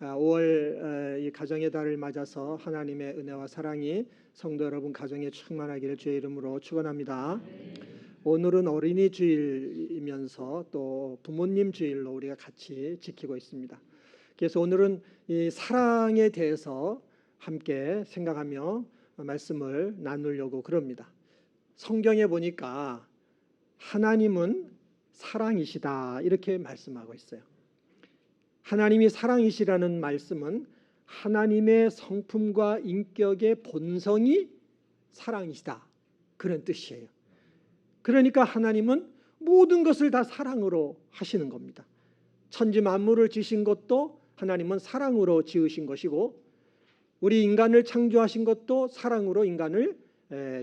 5월 이 가정의 달을 맞아서 하나님의 은혜와 사랑이 성도 여러분 가정에 충만하기를 주의 이름으로 축원합니다. 오늘은 어린이 주일이면서 또 부모님 주일로 우리가 같이 지키고 있습니다. 그래서 오늘은 이 사랑에 대해서 함께 생각하며 말씀을 나누려고 그럽니다. 성경에 보니까 하나님은 사랑이시다 이렇게 말씀하고 있어요. 하나님이 사랑이시라는 말씀은 하나님의 성품과 인격의 본성이 사랑이시다 그런 뜻이에요. 그러니까 하나님은 모든 것을 다 사랑으로 하시는 겁니다. 천지 만물을 지으신 것도 하나님은 사랑으로 지으신 것이고 우리 인간을 창조하신 것도 사랑으로 인간을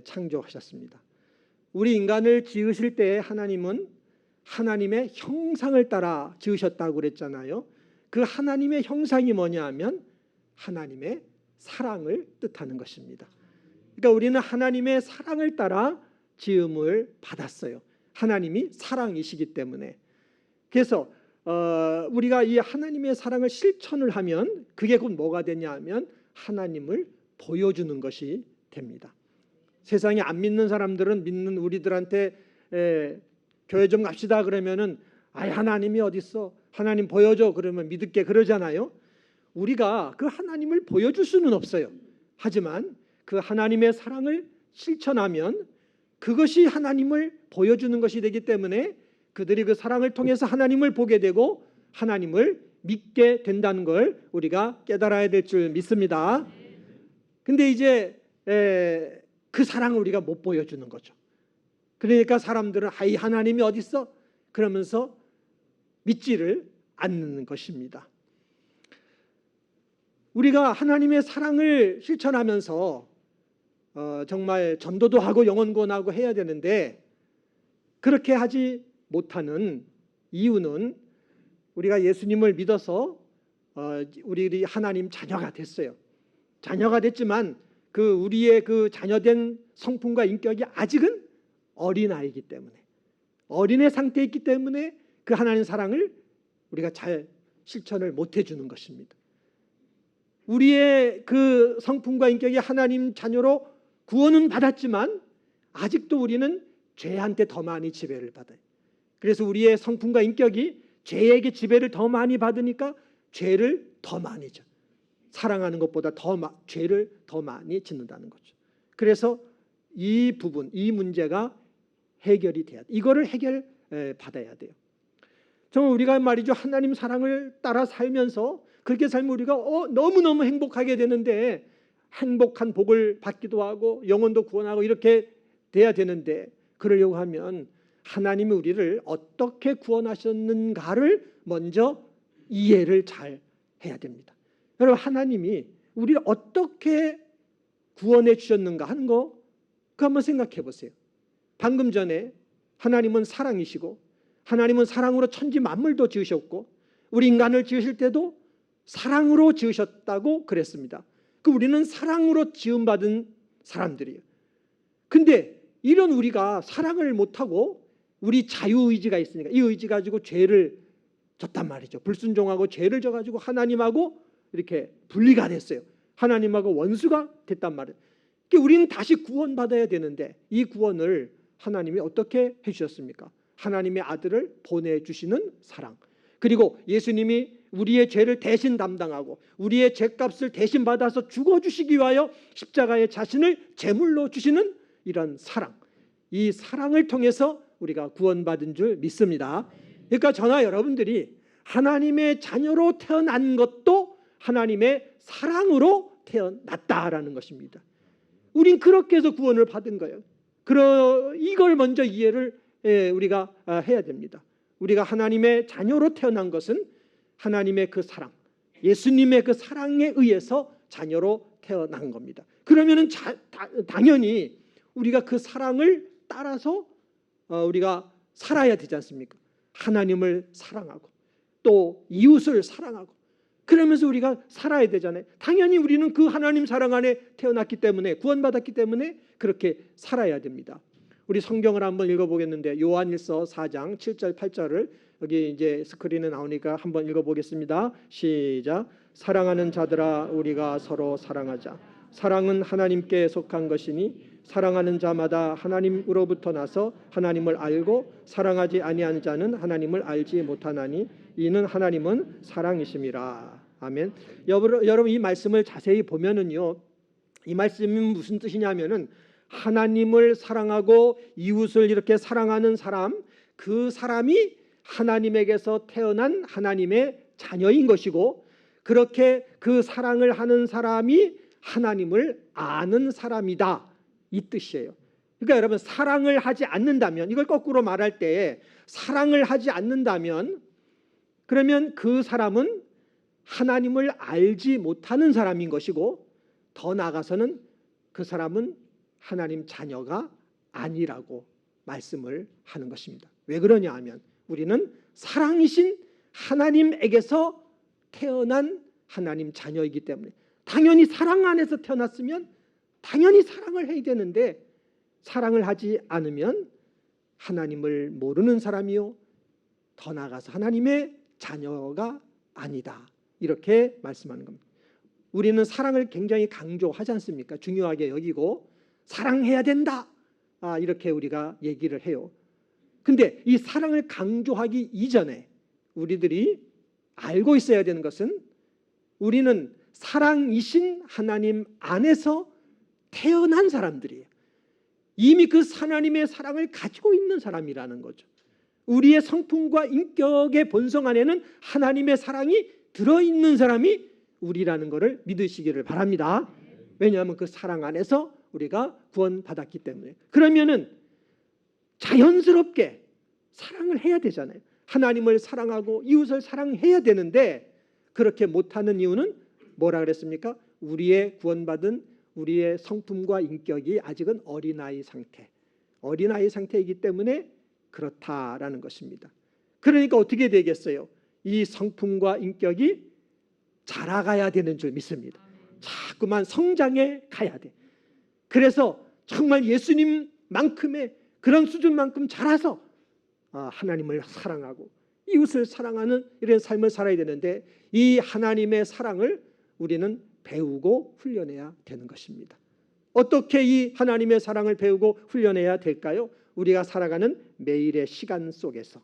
창조하셨습니다. 우리 인간을 지으실 때 하나님은 하나님의 형상을 따라 지으셨다고 그랬잖아요. 그 하나님의 형상이 뭐냐 하면 하나님의 사랑을 뜻하는 것입니다. 그러니까 우리는 하나님의 사랑을 따라 지음을 받았어요. 하나님이 사랑이시기 때문에. 그래서 우리가 이 하나님의 사랑을 실천을 하면 그게 곧 뭐가 되냐 하면 하나님을 보여주는 것이 됩니다. 세상에 안 믿는 사람들은 믿는 우리들한테 교회 좀 갑시다 그러면은 하나님이 어디 있어? 하나님 보여줘 그러면 믿을게 그러잖아요. 우리가 그 하나님을 보여줄 수는 없어요. 하지만 그 하나님의 사랑을 실천하면 그것이 하나님을 보여주는 것이 되기 때문에 그들이 그 사랑을 통해서 하나님을 보게 되고 하나님을 믿게 된다는 걸 우리가 깨달아야 될 줄 믿습니다. 근데 이제 그 사랑을 우리가 못 보여주는 거죠. 그러니까 사람들은 하나님이 어디 있어? 그러면서 믿지를 않는 것입니다. 우리가 하나님의 사랑을 실천하면서 정말 전도도 하고 영혼구원하고 해야 되는데 그렇게 하지 못하는 이유는 우리가 예수님을 믿어서 우리 하나님 자녀가 됐어요. 자녀가 됐지만 그 우리의 그 자녀된 성품과 인격이 아직은 어린아이이기 때문에 어린애 상태에 있기 때문에 그 하나님 사랑을 우리가 잘 실천을 못 해주는 것입니다. 우리의 그 성품과 인격이 하나님 자녀로 구원은 받았지만 아직도 우리는 죄한테 더 많이 지배를 받아요. 그래서 우리의 성품과 인격이 죄에게 지배를 더 많이 받으니까 죄를 더 많이 져. 사랑하는 것보다 죄를 더 많이 짓는다는 거죠. 그래서 이 부분, 이 문제가 해결이 돼야 돼. 이거를 해결 받아야 돼요. 정말 우리가 말이죠. 하나님 사랑을 따라 살면서 그렇게 살면 우리가 너무너무 행복하게 되는데 행복한 복을 받기도 하고 영혼도 구원하고 이렇게 돼야 되는데 그러려고 하면 하나님이 우리를 어떻게 구원하셨는가를 먼저 이해를 잘 해야 됩니다. 여러분 하나님이 우리를 어떻게 구원해 주셨는가 하는 거 그거 한번 생각해 보세요. 방금 전에 하나님은 사랑이시고 하나님은 사랑으로 천지 만물도 지으셨고 우리 인간을 지으실 때도 사랑으로 지으셨다고 그랬습니다. 우리는 사랑으로 지음받은 사람들이에요. 근데 이런 우리가 사랑을 못하고 우리 자유의지가 있으니까 이 의지 가지고 죄를 졌단 말이죠. 불순종하고 죄를 져가지고 하나님하고 이렇게 분리가 됐어요. 하나님하고 원수가 됐단 말이에요. 우리는 다시 구원받아야 되는데 이 구원을 하나님이 어떻게 해주셨습니까? 하나님의 아들을 보내주시는 사랑. 그리고 예수님이 우리의 죄를 대신 담당하고 우리의 죄값을 대신 받아서 죽어주시기 위하여 십자가에 자신을 제물로 주시는 이런 사랑. 이 사랑을 통해서 우리가 구원받은 줄 믿습니다. 그러니까 저나 여러분들이 하나님의 자녀로 태어난 것도 하나님의 사랑으로 태어났다라는 것입니다. 우린 그렇게 해서 구원을 받은 거예요. 이걸 먼저 이해를 우리가 해야 됩니다. 우리가 하나님의 자녀로 태어난 것은 하나님의 그 사랑, 예수님의 그 사랑에 의해서 자녀로 태어난 겁니다. 그러면은 당연히 우리가 그 사랑을 따라서 우리가 살아야 되지 않습니까? 하나님을 사랑하고 또 이웃을 사랑하고 그러면서 우리가 살아야 되잖아요. 당연히 우리는 그 하나님 사랑 안에 태어났기 때문에 구원받았기 때문에 그렇게 살아야 됩니다. 우리 성경을 한번 읽어보겠는데 요한일서 4장 7절 8절을 여기 이제 스크린에 나오니까 한번 읽어보겠습니다. 시작. 사랑하는 자들아 우리가 서로 사랑하자. 사랑은 하나님께 속한 것이니 사랑하는 자마다 하나님으로부터 나서 하나님을 알고 사랑하지 아니하는 자는 하나님을 알지 못하나니 이는 하나님은 사랑이심이라. 아멘. 여러분 이 말씀을 자세히 보면은요, 이 말씀은 무슨 뜻이냐면은 하나님을 사랑하고 이웃을 이렇게 사랑하는 사람, 그 사람이 하나님에게서 태어난 하나님의 자녀인 것이고, 그렇게 그 사랑을 하는 사람이 하나님을 아는 사람이다, 이 뜻이에요. 그러니까 여러분, 사랑을 하지 않는다면, 이걸 거꾸로 말할 때 사랑을 하지 않는다면 그러면 그 사람은 하나님을 알지 못하는 사람인 것이고, 더 나아가서는 그 사람은 하나님 자녀가 아니라고 말씀을 하는 것입니다. 왜 그러냐 하면 우리는 사랑이신 하나님에게서 태어난 하나님 자녀이기 때문에, 당연히 사랑 안에서 태어났으면 당연히 사랑을 해야 되는데, 사랑을 하지 않으면 하나님을 모르는 사람이요, 더 나아가서 하나님의 자녀가 아니다, 이렇게 말씀하는 겁니다. 우리는 사랑을 굉장히 강조하지 않습니까? 중요하게 여기고 사랑해야 된다, 이렇게 우리가 얘기를 해요. 근데 이 사랑을 강조하기 이전에 우리들이 알고 있어야 되는 것은, 우리는 사랑이신 하나님 안에서 태어난 사람들이에요. 이미 그 하나님의 사랑을 가지고 있는 사람이라는 거죠. 우리의 성품과 인격의 본성 안에는 하나님의 사랑이 들어있는 사람이 우리라는 것을 믿으시기를 바랍니다. 왜냐하면 그 사랑 안에서 우리가 구원받았기 때문에. 그러면은 자연스럽게 사랑을 해야 되잖아요. 하나님을 사랑하고 이웃을 사랑해야 되는데, 그렇게 못하는 이유는 뭐라 그랬습니까? 우리의 구원받은 우리의 성품과 인격이 아직은 어린아이 상태이기 때문에 그렇다라는 것입니다. 그러니까 어떻게 되겠어요? 이 성품과 인격이 자라가야 되는 줄 믿습니다. 자꾸만 성장해 가야 돼. 그래서 정말 예수님만큼의 그런 수준만큼 자라서 하나님을 사랑하고 이웃을 사랑하는 이런 삶을 살아야 되는데, 이 하나님의 사랑을 우리는 배우고 훈련해야 되는 것입니다. 어떻게 이 하나님의 사랑을 배우고 훈련해야 될까요? 우리가 살아가는 매일의 시간 속에서,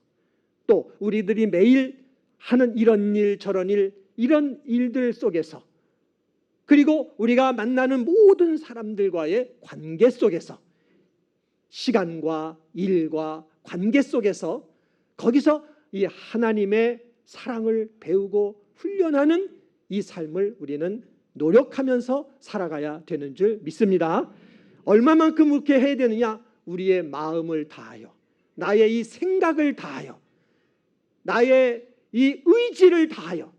또 우리들이 매일 하는 이런 일 저런 일, 이런 일들 속에서, 그리고 우리가 만나는 모든 사람들과의 관계 속에서, 시간과 일과 관계 속에서, 거기서 이 하나님의 사랑을 배우고 훈련하는 이 삶을 우리는 노력하면서 살아가야 되는 줄 믿습니다. 얼마만큼 그렇게 해야 되느냐? 우리의 마음을 다하여, 나의 이 생각을 다하여, 나의 이 의지를 다하여,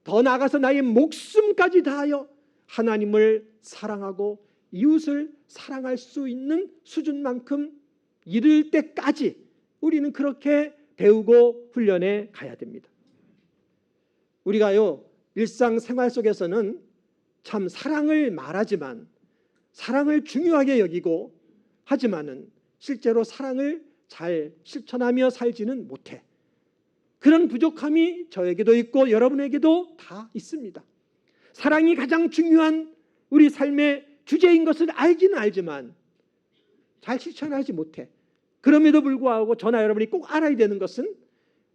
더 나아가서 나의 목숨까지 다하여 하나님을 사랑하고 이웃을 사랑할 수 있는 수준만큼 이를 때까지 우리는 그렇게 배우고 훈련해 가야 됩니다. 우리가요, 일상생활 속에서는 참 사랑을 말하지만, 사랑을 중요하게 여기고 하지만은 실제로 사랑을 잘 실천하며 살지는 못해. 그런 부족함이 저에게도 있고 여러분에게도 다 있습니다. 사랑이 가장 중요한 우리 삶의 주제인 것을 알기는 알지만 잘 실천하지 못해. 그럼에도 불구하고 저나 여러분이 꼭 알아야 되는 것은,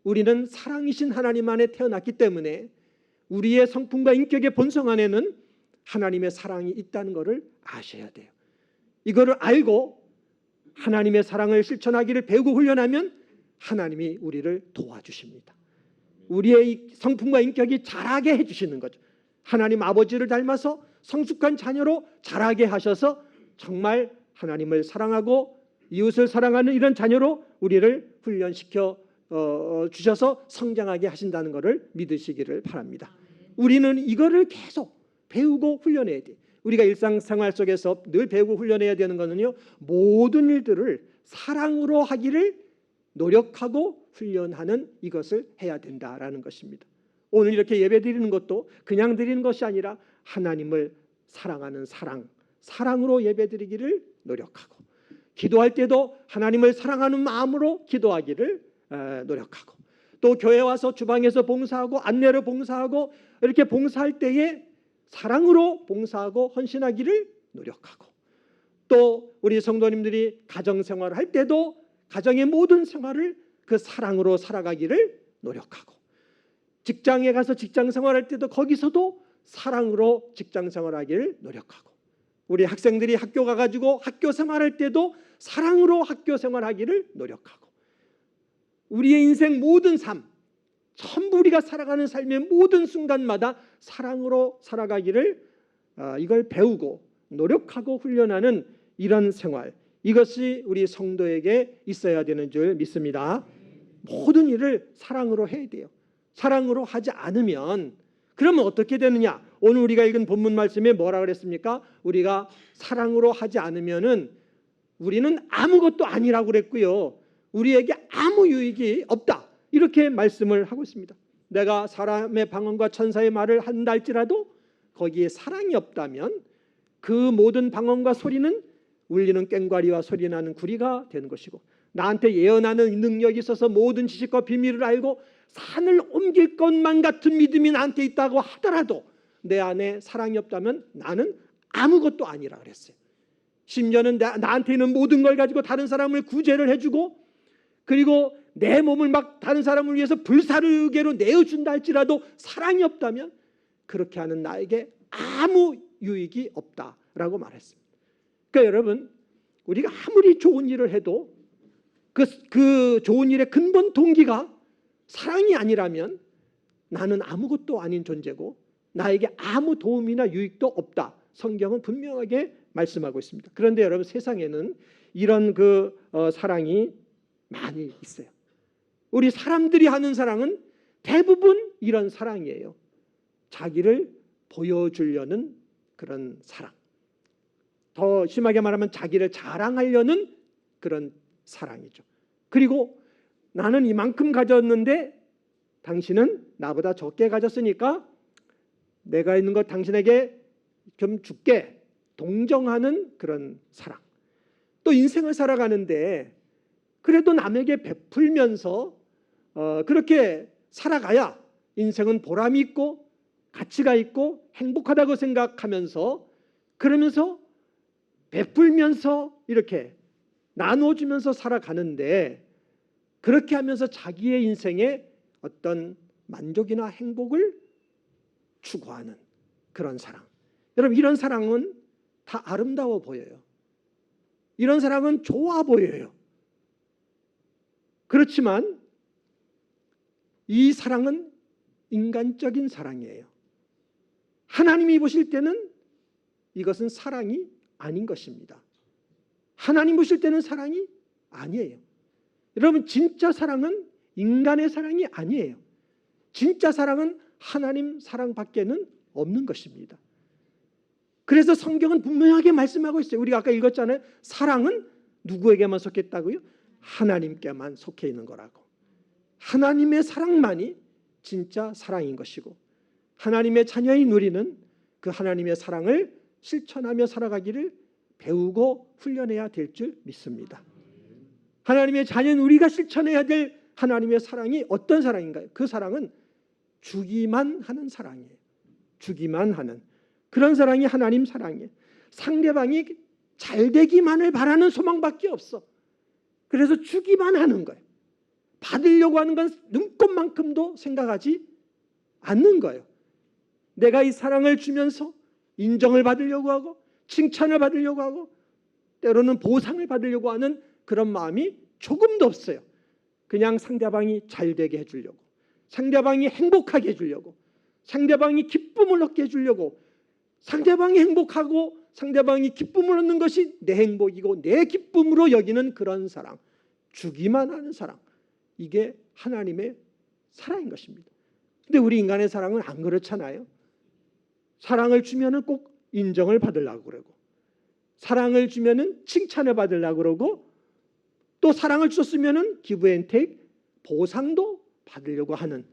우리는 사랑이신 하나님 안에 태어났기 때문에 우리의 성품과 인격의 본성 안에는 하나님의 사랑이 있다는 것을 아셔야 돼요. 이거를 알고 하나님의 사랑을 실천하기를 배우고 훈련하면 하나님이 우리를 도와주십니다. 우리의 성품과 인격이 자라게 해주시는 거죠. 하나님 아버지를 닮아서 성숙한 자녀로 자라게 하셔서 정말 하나님을 사랑하고 이웃을 사랑하는 이런 자녀로 우리를 훈련시켜 주셔서 성장하게 하신다는 것을 믿으시기를 바랍니다. 우리는 이거를 계속 배우고 훈련해야 돼. 우리가 일상생활 속에서 늘 배우고 훈련해야 되는 것은요, 모든 일들을 사랑으로 하기를 노력하고 훈련하는 이것을 해야 된다라는 것입니다. 오늘 이렇게 예배 드리는 것도 그냥 드리는 것이 아니라 하나님을 사랑하는 사랑으로 예배 드리기를 노력하고, 기도할 때도 하나님을 사랑하는 마음으로 기도하기를 노력하고, 또 교회 와서 주방에서 봉사하고 안내로 봉사하고 이렇게 봉사할 때에 사랑으로 봉사하고 헌신하기를 노력하고, 또 우리 성도님들이 가정생활을 할 때도 가정의 모든 생활을 그 사랑으로 살아가기를 노력하고, 직장에 가서 직장생활할 때도 거기서도 사랑으로 직장생활하기를 노력하고, 우리 학생들이 학교 가가지고 학교 생활할 때도 사랑으로 학교 생활하기를 노력하고, 우리의 인생 모든 삶, 전부 우리가 살아가는 삶의 모든 순간마다 사랑으로 살아가기를 이걸 배우고 노력하고 훈련하는 이런 생활, 이것이 우리 성도에게 있어야 되는 줄 믿습니다. 모든 일을 사랑으로 해야 돼요. 사랑으로 하지 않으면 그러면 어떻게 되느냐? 오늘 우리가 읽은 본문 말씀에 뭐라 그랬습니까? 우리가 사랑으로 하지 않으면은 우리는 아무것도 아니라고 그랬고요, 우리에게 아무 유익이 없다, 이렇게 말씀을 하고 있습니다. 내가 사람의 방언과 천사의 말을 한다 할지라도 거기에 사랑이 없다면 그 모든 방언과 소리는 울리는 꽹과리와 소리나는 구리가 되는 것이고, 나한테 예언하는 능력이 있어서 모든 지식과 비밀을 알고 산을 옮길 것만 같은 믿음이 나한테 있다고 하더라도 내 안에 사랑이 없다면 나는 아무것도 아니라 그랬어요. 심지어는 나한테 있는 모든 걸 가지고 다른 사람을 구제를 해주고, 그리고 내 몸을 막 다른 사람을 위해서 불사르게로 내어준다 할지라도 사랑이 없다면 그렇게 하는 나에게 아무 유익이 없다라고 말했습니다. 그러니까 여러분, 우리가 아무리 좋은 일을 해도 그 좋은 일의 근본 동기가 사랑이 아니라면 나는 아무것도 아닌 존재고 나에게 아무 도움이나 유익도 없다. 성경은 분명하게 말씀하고 있습니다. 그런데 여러분, 세상에는 이런 사랑이 많이 있어요. 우리 사람들이 하는 사랑은 대부분 이런 사랑이에요. 자기를 보여주려는 그런 사랑, 더 심하게 말하면 자기를 자랑하려는 그런 사랑이죠. 그리고 나는 이만큼 가졌는데 당신은 나보다 적게 가졌으니까 내가 있는 것 당신에게 좀 줄게, 동정하는 그런 사랑. 또 인생을 살아가는데 그래도 남에게 베풀면서 그렇게 살아가야 인생은 보람이 있고 가치가 있고 행복하다고 생각하면서, 그러면서 베풀면서 이렇게 나눠주면서 살아가는데, 그렇게 하면서 자기의 인생에 어떤 만족이나 행복을 추구하는 그런 사랑. 여러분, 이런 사랑은 다 아름다워 보여요. 이런 사랑은 좋아 보여요. 그렇지만 이 사랑은 인간적인 사랑이에요. 하나님이 보실 때는 이것은 사랑이 아닌 것입니다. 하나님 보실 때는 사랑이 아니에요. 여러분, 진짜 사랑은 인간의 사랑이 아니에요. 진짜 사랑은 하나님 사랑밖에는 없는 것입니다. 그래서 성경은 분명하게 말씀하고 있어요. 우리가 아까 읽었잖아요. 사랑은 누구에게만 속했다고요? 하나님께만 속해 있는 거라고. 하나님의 사랑만이 진짜 사랑인 것이고, 하나님의 자녀인 우리는 그 하나님의 사랑을 실천하며 살아가기를 배우고 훈련해야 될 줄 믿습니다. 하나님의 자녀인 우리가 실천해야 될 하나님의 사랑이 어떤 사랑인가요? 그 사랑은 주기만 하는 사랑이에요. 주기만 하는 그런 사랑이 하나님 사랑이에요. 상대방이 잘 되기만을 바라는 소망밖에 없어. 그래서 주기만 하는 거예요. 받으려고 하는 건 눈꼽만큼도 생각하지 않는 거예요. 내가 이 사랑을 주면서 인정을 받으려고 하고 칭찬을 받으려고 하고 때로는 보상을 받으려고 하는 그런 마음이 조금도 없어요. 그냥 상대방이 잘 되게 해주려고, 상대방이 행복하게 해주려고, 상대방이 기쁨을 얻게 해주려고, 상대방이 행복하고 상대방이 기쁨을 얻는 것이 내 행복이고 내 기쁨으로 여기는 그런 사랑, 주기만 하는 사랑, 이게 하나님의 사랑인 것입니다. 근데 우리 인간의 사랑은 안 그렇잖아요. 사랑을 주면은 꼭 인정을 받으려고 그러고, 사랑을 주면은 칭찬을 받으려고 그러고, 또 사랑을 줬으면은 기브 앤 테이크, 보상도 받으려고 하는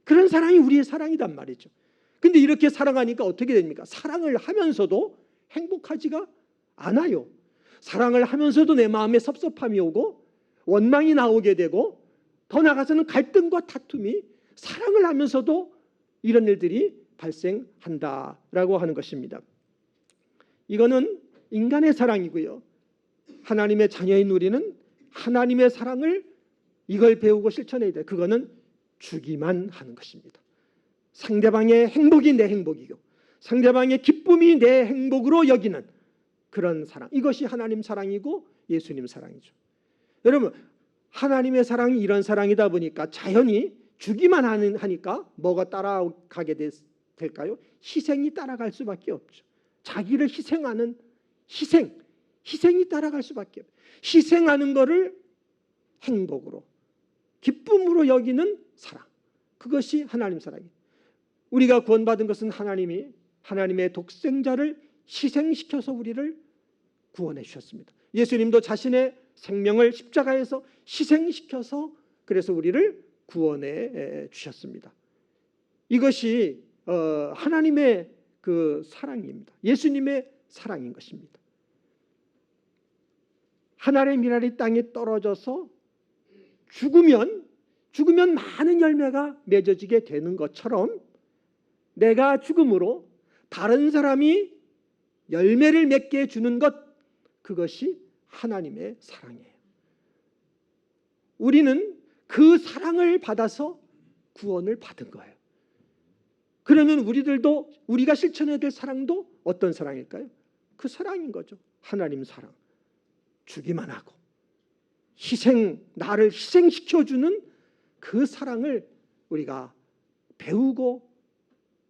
그런 사랑이 우리의 사랑이단 말이죠. 근데 이렇게 살아가니까 어떻게 됩니까? 사랑을 하면서도 행복하지가 않아요. 사랑을 하면서도 내 마음에 섭섭함이 오고 원망이 나오게 되고 더 나아가서는 갈등과 다툼이 사랑을 하면서도 이런 일들이 발생한다라고 하는 것입니다. 이거는 인간의 사랑이고요. 하나님의 자녀인 우리는 하나님의 사랑을 이걸 배우고 실천해야 돼. 그거는 주기만 하는 것입니다. 상대방의 행복이 내 행복이고 상대방의 기쁨이 내 행복으로 여기는 그런 사랑. 이것이 하나님 사랑이고 예수님 사랑이죠. 여러분, 하나님의 사랑이 이런 사랑이다 보니까 자연히 주기만 하니까 뭐가 따라가게 될까요? 희생이 따라갈 수밖에 없죠. 자기를 희생하는 희생이 따라갈 수밖에 없어요. 희생하는 것을 행복으로 기쁨으로 여기는 사랑, 그것이 하나님 사랑이에요. 우리가 구원받은 것은 하나님의 독생자를 희생시켜서 우리를 구원해 주셨습니다. 예수님도 자신의 생명을 십자가에서 희생시켜서 그래서 우리를 구원해 주셨습니다. 이것이 하나님의 그 사랑입니다. 예수님의 사랑인 것입니다. 하늘의 미랄이 땅에 떨어져서 죽으면 많은 열매가 맺어지게 되는 것처럼 내가 죽음으로 다른 사람이 열매를 맺게 해주는 것, 그것이 하나님의 사랑이에요. 우리는 그 사랑을 받아서 구원을 받은 거예요. 그러면 우리들도 우리가 실천해야 될 사랑도 어떤 사랑일까요? 그 사랑인 거죠. 하나님 사랑. 주기만 하고 나를 희생시켜주는 그 사랑을 우리가 배우고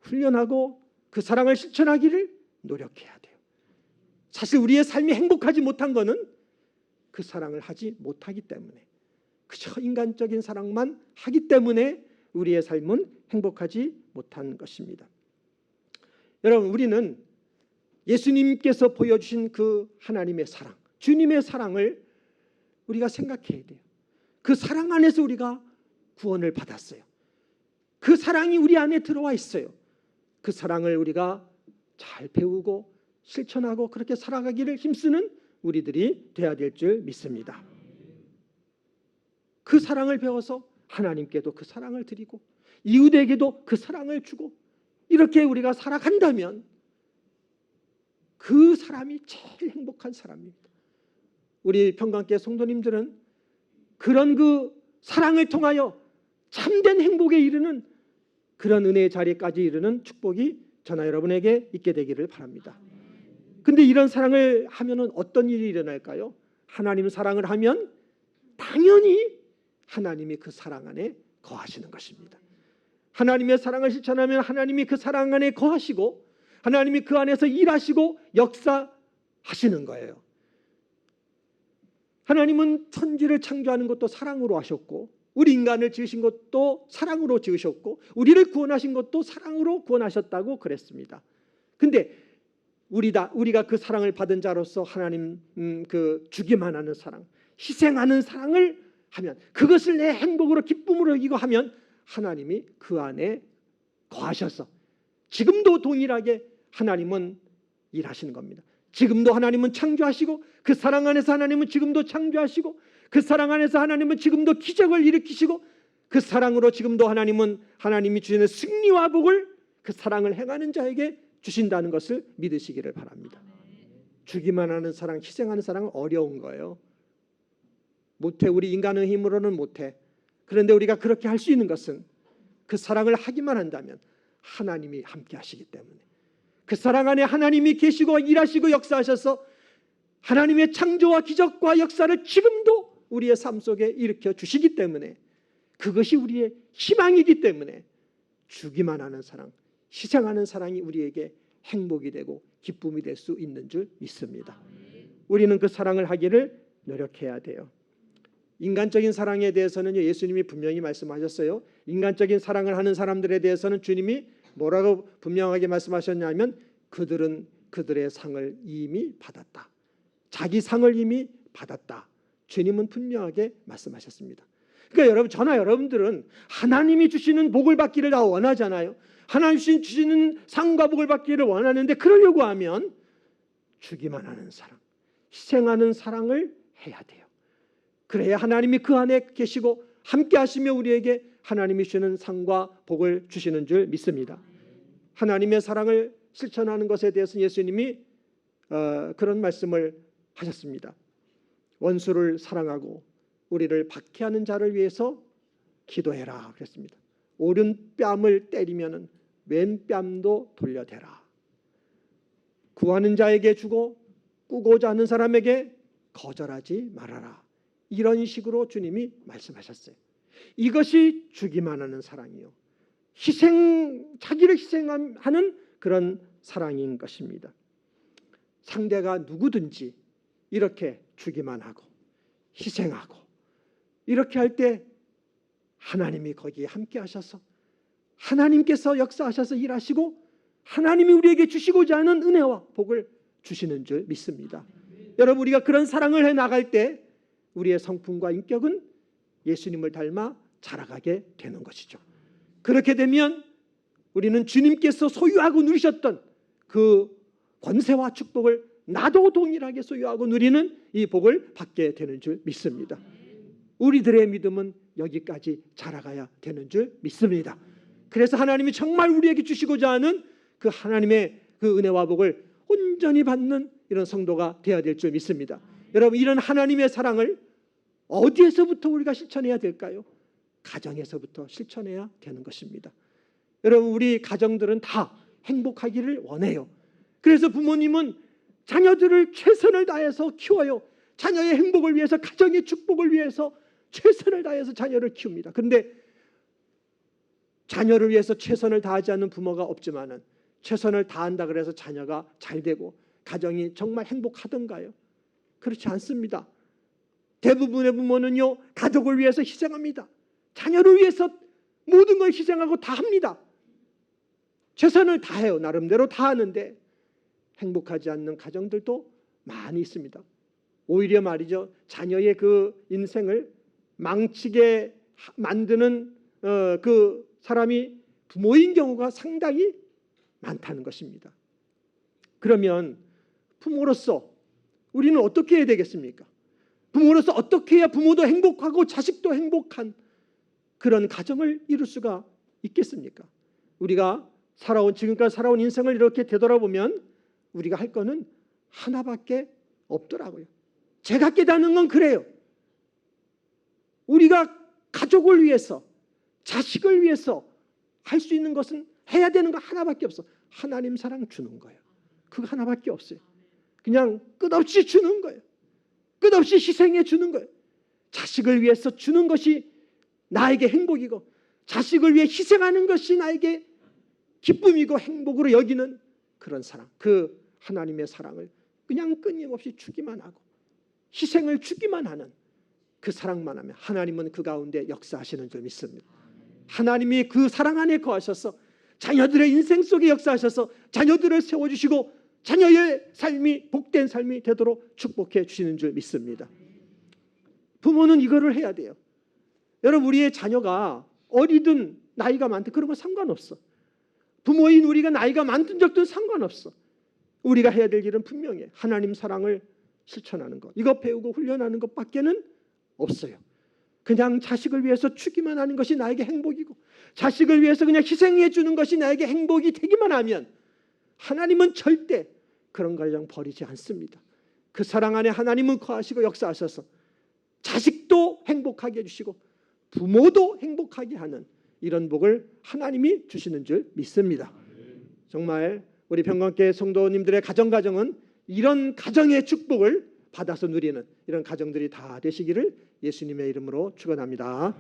훈련하고 그 사랑을 실천하기를 노력해야 돼요. 사실 우리의 삶이 행복하지 못한 것은 그 사랑을 하지 못하기 때문에, 그저 인간적인 사랑만 하기 때문에 우리의 삶은 행복하지 못한 것입니다. 여러분, 우리는 예수님께서 보여주신 그 하나님의 사랑, 주님의 사랑을 우리가 생각해야 돼요. 그 사랑 안에서 우리가 구원을 받았어요. 그 사랑이 우리 안에 들어와 있어요. 그 사랑을 우리가 잘 배우고 실천하고 그렇게 살아가기를 힘쓰는 우리들이 되어야 될 줄 믿습니다. 그 사랑을 배워서 하나님께도 그 사랑을 드리고 이웃에게도 그 사랑을 주고 이렇게 우리가 살아간다면 그 사람이 제일 행복한 사람입니다. 우리 평강교회 성도님들은 그런 그 사랑을 통하여 참된 행복에 이르는 그런 은혜의 자리까지 이르는 축복이 저나 여러분에게 있게 되기를 바랍니다. 근데 이런 사랑을 하면은 어떤 일이 일어날까요? 하나님 사랑을 하면 당연히 하나님이 그 사랑 안에 거하시는 것입니다. 하나님의 사랑을 실천하면 하나님이 그 사랑 안에 거하시고 하나님이 그 안에서 일하시고 역사하시는 거예요. 하나님은 천지를 창조하는 것도 사랑으로 하셨고 우리 인간을 지으신 것도 사랑으로 지으셨고 우리를 구원하신 것도 사랑으로 구원하셨다고 그랬습니다. 근데 우리가 그 사랑을 받은 자로서 하나님 그 주기만 하는 사랑, 희생하는 사랑을 하면 그것을 내 행복으로 기쁨으로 여기고 하면 하나님이 그 안에 거하셔서 지금도 동일하게 하나님은 일하시는 겁니다. 지금도 하나님은 창조하시고 그 사랑 안에서 하나님은 지금도 창조하시고 그 사랑 안에서 하나님은 지금도 기적을 일으키시고 그 사랑으로 지금도 하나님이 주시는 승리와 복을 그 사랑을 행하는 자에게 주신다는 것을 믿으시기를 바랍니다. 주기만 하는 사랑, 희생하는 사랑은 어려운 거예요. 못해. 우리 인간의 힘으로는 못해. 그런데 우리가 그렇게 할 수 있는 것은 그 사랑을 하기만 한다면 하나님이 함께 하시기 때문에 그 사랑 안에 하나님이 계시고 일하시고 역사하셔서 하나님의 창조와 기적과 역사를 지금도 우리의 삶 속에 일으켜 주시기 때문에 그것이 우리의 희망이기 때문에 주기만 하는 사랑, 희생하는 사랑이 우리에게 행복이 되고 기쁨이 될 수 있는 줄 믿습니다. 우리는 그 사랑을 하기를 노력해야 돼요. 인간적인 사랑에 대해서는 예수님이 분명히 말씀하셨어요. 인간적인 사랑을 하는 사람들에 대해서는 주님이 뭐라고 분명하게 말씀하셨냐면 그들은 그들의 상을 이미 받았다. 자기 상을 이미 받았다. 주님은 분명하게 말씀하셨습니다. 그러니까 여러분, 저나 여러분들은 하나님이 주시는 복을 받기를 다 원하잖아요. 하나님 주시는 상과 복을 받기를 원하는데 그러려고 하면 주기만 하는 사랑, 희생하는 사랑을 해야 돼요. 그래야 하나님이 그 안에 계시고 함께 하시며 우리에게 하나님이 주시는 상과 복을 주시는 줄 믿습니다. 하나님의 사랑을 실천하는 것에 대해서 예수님이 그런 말씀을 하셨습니다. 원수를 사랑하고 우리를 박해하는 자를 위해서 기도해라 그랬습니다. 오른뺨을 때리면 왼뺨도 돌려대라. 구하는 자에게 주고 꾸고자 하는 사람에게 거절하지 말아라. 이런 식으로 주님이 말씀하셨어요. 이것이 주기만 하는 사랑이요, 자기를 희생하는 그런 사랑인 것입니다. 상대가 누구든지 이렇게 주기만 하고 희생하고 이렇게 할 때 하나님이 거기에 함께 하셔서 하나님께서 역사하셔서 일하시고 하나님이 우리에게 주시고자 하는 은혜와 복을 주시는 줄 믿습니다. 여러분, 우리가 그런 사랑을 해나갈 때 우리의 성품과 인격은 예수님을 닮아 자라가게 되는 것이죠. 그렇게 되면 우리는 주님께서 소유하고 누리셨던 그 권세와 축복을 나도 동일하게 소유하고 누리는 이 복을 받게 되는 줄 믿습니다. 우리들의 믿음은 여기까지 자라가야 되는 줄 믿습니다. 그래서 하나님이 정말 우리에게 주시고자 하는 그 하나님의 그 은혜와 복을 온전히 받는 이런 성도가 되어야 될 줄 믿습니다. 여러분, 이런 하나님의 사랑을 어디에서부터 우리가 실천해야 될까요? 가정에서부터 실천해야 되는 것입니다. 여러분, 우리 가정들은 다 행복하기를 원해요. 그래서 부모님은 자녀들을 최선을 다해서 키워요. 자녀의 행복을 위해서, 가정의 축복을 위해서 최선을 다해서 자녀를 키웁니다. 그런데 자녀를 위해서 최선을 다하지 않는 부모가 없지만은 최선을 다한다 그래서 자녀가 잘 되고 가정이 정말 행복하던가요? 그렇지 않습니다. 대부분의 부모는요, 가족을 위해서 희생합니다. 자녀를 위해서 모든 걸 희생하고 다 합니다. 최선을 다해요. 나름대로 다 하는데 행복하지 않는 가정들도 많이 있습니다. 오히려 말이죠, 자녀의 그 인생을 망치게 만드는 그 사람이 부모인 경우가 상당히 많다는 것입니다. 그러면 부모로서 우리는 어떻게 해야 되겠습니까? 부모로서 어떻게 해야 부모도 행복하고 자식도 행복한 그런 가정을 이룰 수가 있겠습니까? 우리가 지금까지 살아온 인생을 이렇게 되돌아보면 우리가 할 거는 하나밖에 없더라고요. 제가 깨닫는 건 그래요. 우리가 가족을 위해서, 자식을 위해서 할 수 있는 것은, 해야 되는 거 하나밖에 없어. 하나님 사랑 주는 거예요. 그거 하나밖에 없어요. 그냥 끝없이 주는 거예요. 끝없이 희생해 주는 거예요. 자식을 위해서 주는 것이 나에게 행복이고, 자식을 위해 희생하는 것이 나에게 기쁨이고 행복으로 여기는 그런 사랑, 그 하나님의 사랑을 그냥 끊임없이 주기만 하고 희생을 주기만 하는 그 사랑만 하면 하나님은 그 가운데 역사하시는 줄 믿습니다. 하나님이 그 사랑 안에 거하셔서 자녀들의 인생 속에 역사하셔서 자녀들을 세워주시고 자녀의 삶이 복된 삶이 되도록 축복해 주시는 줄 믿습니다. 부모는 이거를 해야 돼요. 여러분, 우리의 자녀가 어리든 나이가 많든 그런 건 상관없어. 부모인 우리가 나이가 많든 적든 상관없어. 우리가 해야 될 일은 분명해. 하나님 사랑을 실천하는 것, 이거 배우고 훈련하는 것밖에는 없어요. 그냥 자식을 위해서 주기만 하는 것이 나에게 행복이고, 자식을 위해서 그냥 희생해 주는 것이 나에게 행복이 되기만 하면 하나님은 절대 그런 가정 버리지 않습니다. 그 사랑 안에 하나님은 거하시고 역사하셔서 자식도 행복하게 해주시고 부모도 행복하게 하는 이런 복을 하나님이 주시는 줄 믿습니다. 정말 우리 평강교회 성도님들의 가정은 이런 가정의 축복을 받아서 누리는 이런 가정들이 다 되시기를 예수님의 이름으로 축원합니다.